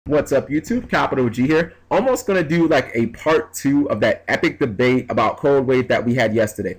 What's up, YouTube? Capital G here. Almost gonna do like a part 2 of that epic debate about Cold Wave that we had yesterday.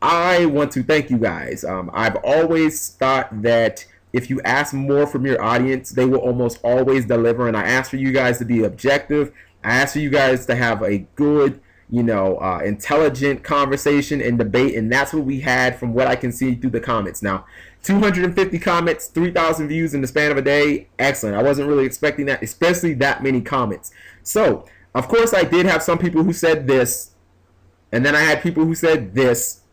I want to thank you guys. I've always thought that if you ask more from your audience, they will almost always deliver. And I ask for you guys to be objective. I ask for you guys to have a good, intelligent conversation and debate, and that's what we had from what I can see through the comments. Now, 250 comments, 3,000 views in the span of a day. Excellent. I wasn't really expecting that, especially that many comments. So, of course, I did have some people who said this, and then I had people who said this,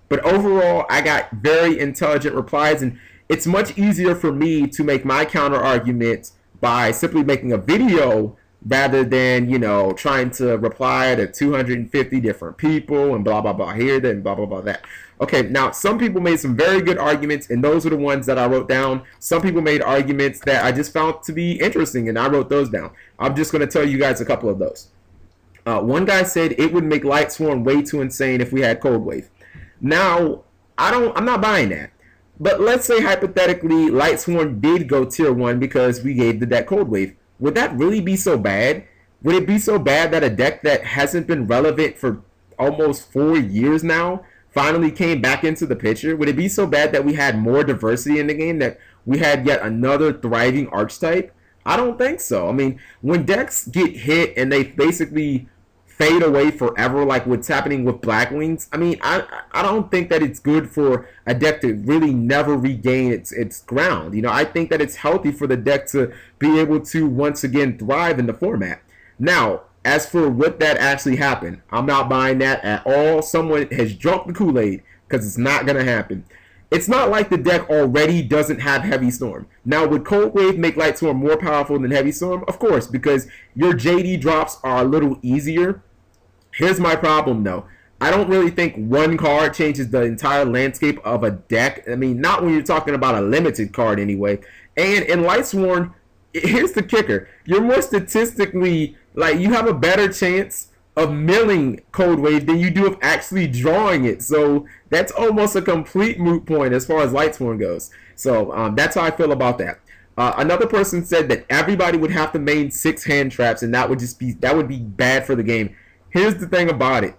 but overall, I got very intelligent replies, and it's much easier for me to make my counter argument by simply making a video rather than, trying to reply to 250 different people and blah, blah, blah here, then blah, blah, blah that. Okay, now some people made some very good arguments, and those are the ones that I wrote down. Some people made arguments that I just found to be interesting, and I wrote those down. I'm just going to tell you guys a couple of those. One guy said it would make Light Swarm way too insane if we had Cold Wave. Now, I'm not buying that. But let's say hypothetically Light Swarm did go tier 1 because we gave the deck Cold Wave. Would that really be so bad? Would it be so bad that a deck that hasn't been relevant for almost 4 years now finally came back into the picture? Would it be so bad that we had more diversity in the game, that we had yet another thriving archetype? I don't think so. I mean, when decks get hit and they basically fade away forever, like what's happening with Black Wings, I mean, I don't think that it's good for a deck to really never regain its ground. I think that it's healthy for the deck to be able to once again thrive in the format. Now, as for what that actually happened, I'm not buying that at all. Someone has drunk the Kool-Aid, because it's not going to happen. It's not like the deck already doesn't have Heavy Storm. Now, would Cold Wave make Light Storm more powerful than Heavy Storm? Of course, because your JD drops are a little easier. Here's my problem, though. I don't really think one card changes the entire landscape of a deck. I mean, not when you're talking about a limited card anyway. And in Light Swarm, here's the kicker. You're more statistically, you have a better chance of milling Cold Wave than you do of actually drawing it. So that's almost a complete moot point as far as Light Swarm goes. So that's how I feel about that. Another person said that everybody would have to main 6 hand traps, and that would be bad for the game. Here's the thing about it.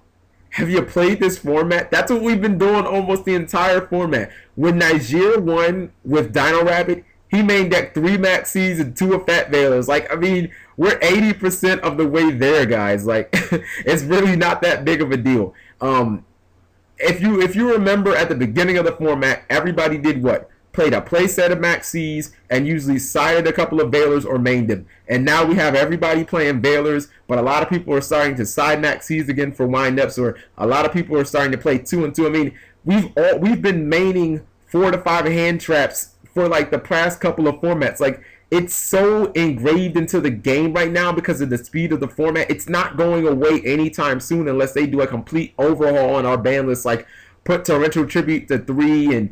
Have you played this format? That's what we've been doing almost the entire format. When Niger won with Dino Rabbit, he main decked 3 Maxis and 2 Fat Veilers. I mean, we're 80% of the way there, guys. It's really not that big of a deal. If you remember at the beginning of the format, everybody did what? Played a play set of Maxis and usually sided a couple of Veilers or mained them. And now we have everybody playing Veilers, but a lot of people are starting to side Maxis again for windups, or a lot of people are starting to play 2 and 2. I mean, we've been maining 4 to 5 hand traps for the past couple of formats. It's so engraved into the game right now because of the speed of the format. It's not going away anytime soon unless they do a complete overhaul on our ban list, put Torrential Tribute to 3 and,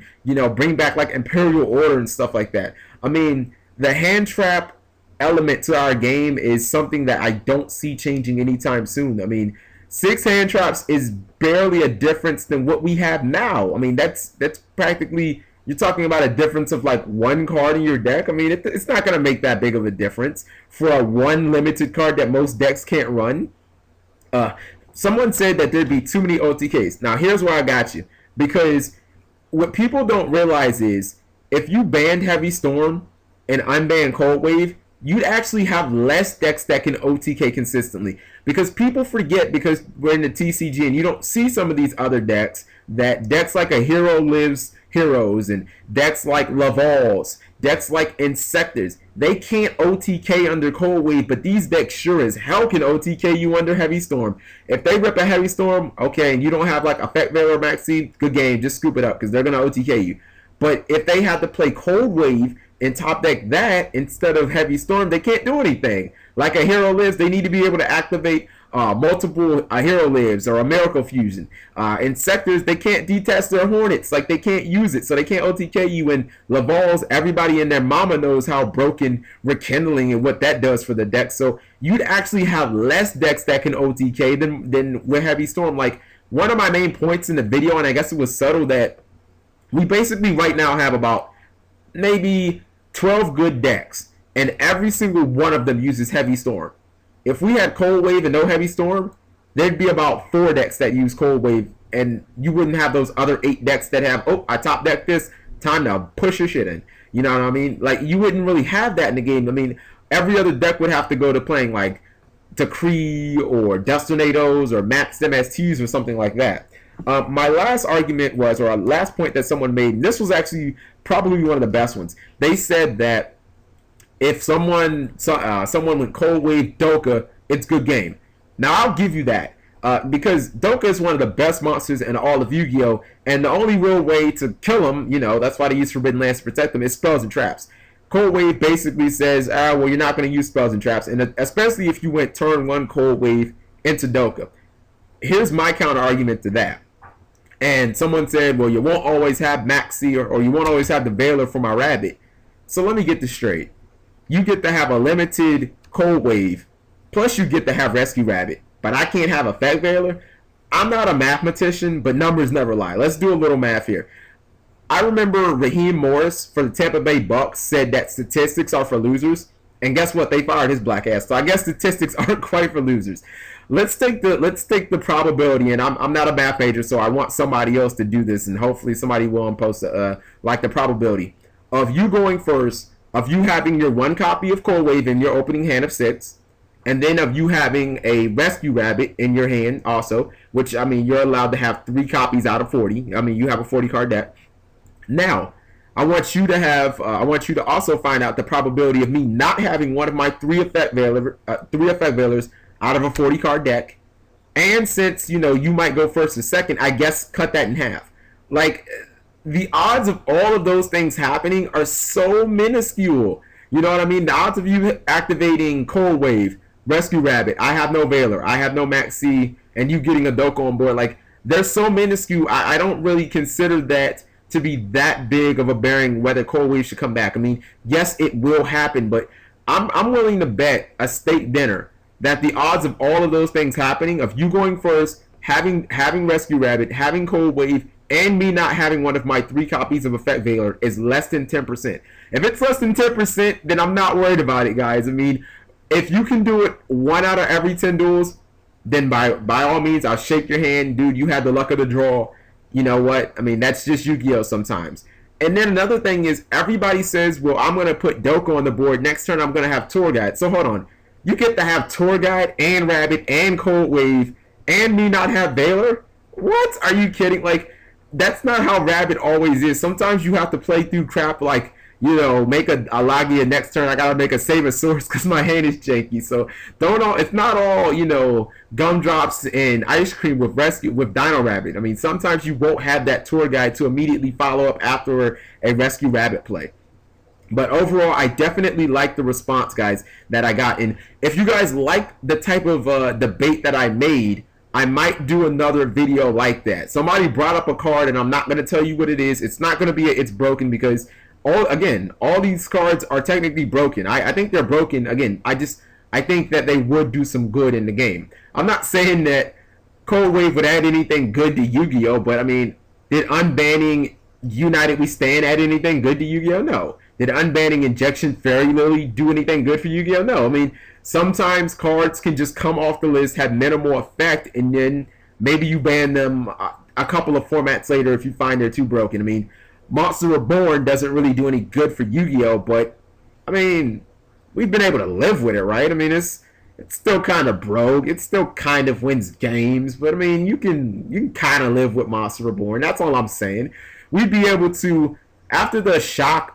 bring back Imperial Order and stuff like that. I mean, the hand trap element to our game is something that I don't see changing anytime soon. I mean, 6 hand traps is barely a difference than what we have now. I mean, that's practically, you're talking about a difference of 1 card in your deck. I mean, it's not going to make that big of a difference for a 1 limited card that most decks can't run. Someone said that there'd be too many OTKs. Now, here's where I got you. Because what people don't realize is, if you banned Heavy Storm and unbanned Cold Wave, you'd actually have less decks that can OTK consistently. Because people forget, because we're in the TCG and you don't see some of these other decks, that decks like a Hero Lives Heroes and decks like Laval's, decks like Insectors, they can't OTK under Cold Wave, but these decks sure as hell can OTK you under Heavy Storm. If they rip a Heavy Storm, okay, and you don't have Effect Veil or Maxi, good game, just scoop it up because they're going to OTK you. But if they have to play Cold Wave and top deck that instead of Heavy Storm, they can't do anything. Like a Hero Lives, they need to be able to activate multiple Hero Lives or a Miracle Fusion. Insectors, they can't detach their Hornets, they can't use it, so they can't OTK you. And Laval's, everybody and their mama knows how broken Rekindling and what that does for the deck. So you'd actually have less decks that can OTK than with Heavy Storm. One of my main points in the video, and I guess it was subtle, that we basically right now have about maybe 12 good decks. and every single one of them uses Heavy Storm. If we had Cold Wave and no Heavy Storm, there'd be about 4 decks that use Cold Wave, and you wouldn't have those other 8 decks that have, oh, I top deck this, time to push your shit in. You know what I mean? Like, you wouldn't really have that in the game. I mean, every other deck would have to go to playing like Decree or Destinados or Max MSTs or something like that. My last argument was, or last point that someone made, and this was actually probably one of the best ones. They said that if someone went Cold Wave Doka, it's good game. Now, I'll give you that. Because Doka is one of the best monsters in all of Yu-Gi-Oh! And the only real way to kill him, you know, that's why they use Forbidden Lance to protect them, is spells and traps. Cold Wave basically says, well, you're not going to use spells and traps, and especially if you went turn 1 Cold Wave into Doka. Here's my counter argument to that. And someone said, well, you won't always have Maxi, or you won't always have the Veiler for my Rabbit. So let me get this straight. You get to have a limited Cold Wave, plus you get to have Rescue Rabbit, but I can't have Effect Veiler? I'm not a mathematician, but numbers never lie. Let's do a little math here. I remember Raheem Morris for the Tampa Bay Bucks said that statistics are for losers, and guess what? They fired his black ass. So I guess statistics aren't quite for losers. Let's take the probability, and I'm not a math major, so I want somebody else to do this, and hopefully somebody will post like the probability of you going first, of you having your 1 copy of Cold Wave in your opening hand of 6, and then of you having a Rescue Rabbit in your hand also, which, I mean, you're allowed to have 3 copies out of 40. I mean, you have a 40 card deck. Now, I want you to have, I want you to also find out the probability of me not having one of my 3 effect Veilers out of a 40 card deck. And since, you know, you might go first or second, I guess cut that in half. Like, the odds of all of those things happening are so minuscule. You know what I mean? The odds of you activating Cold Wave, Rescue Rabbit, I have no Veiler, I have no Maxi, and you getting a Doka on board, like, they're so minuscule. I don't really consider that to be that big of a bearing whether Cold Wave should come back. I mean, yes, it will happen, but I'm willing to bet a steak dinner that the odds of all of those things happening, of you going first, having Rescue Rabbit, having Cold Wave, and me not having one of my 3 copies of Effect Veiler is less than 10%. If it's less than 10%, then I'm not worried about it, guys. I mean, if you can do it 1 out of every 10 duels, then by all means, I'll shake your hand. Dude, you had the luck of the draw. You know what? I mean, that's just Yu-Gi-Oh! Sometimes. And then another thing is, everybody says, well, I'm going to put Doka on the board. Next turn, I'm going to have Tour Guide. So hold on. You get to have Tour Guide and Rabbit and Cold Wave and me not have Veiler? What? Are you kidding? Like, that's not how Rabbit always is. Sometimes you have to play through crap like, you know, make a Lagia next turn. I gotta make a Save a Source because my hand is janky. So it's not all, you know, gumdrops and ice cream with Dino Rabbit. I mean, sometimes you won't have that Tour Guide to immediately follow up after a Rescue Rabbit play. But overall, I definitely like the response, guys, that I got. And if you guys like the type of debate that I made, I might do another video like that. Somebody brought up a card, and I'm not going to tell you what it is. It's not going to be it's broken, because all these cards are technically broken. I think they're broken. Again, I think that they would do some good in the game. I'm not saying that Cold Wave would add anything good to Yu-Gi-Oh, but I mean, did unbanning United We Stand add anything good to Yu-Gi-Oh? No. Did unbanning Injection Fairy Lily do anything good for Yu-Gi-Oh? No. I mean, sometimes cards can just come off the list, have minimal effect, and then maybe you ban them a couple of formats later if you find they're too broken. I mean, Monster Reborn doesn't really do any good for Yu-Gi-Oh, but I mean, we've been able to live with it, right? I mean, it's still kind of broke. It still kind of wins games, but I mean, you can kind of live with Monster Reborn. That's all I'm saying. We'd be able to, after the shock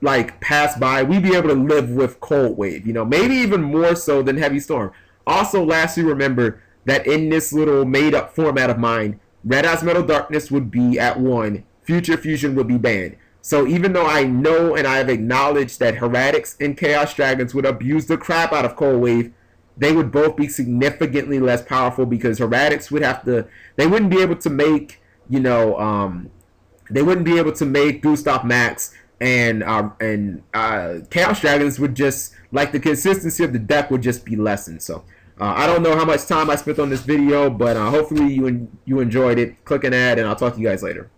like pass by, we'd be able to live with Cold Wave, you know, maybe even more so than Heavy Storm. Also, lastly, remember that in this little made-up format of mine, Red Eyes Metal Darkness would be at 1, Future Fusion would be banned. So even though I know and I have acknowledged that Heretics and Chaos Dragons would abuse the crap out of Cold Wave, they would both be significantly less powerful, because Heretics would have to, they wouldn't be able to make, you know, they wouldn't be able to make Gustav Max, and Chaos Dragons would just, like, the consistency of the deck would just be lessened. So I don't know how much time I spent on this video, but hopefully you enjoyed it. Click an ad, and I'll talk to you guys later.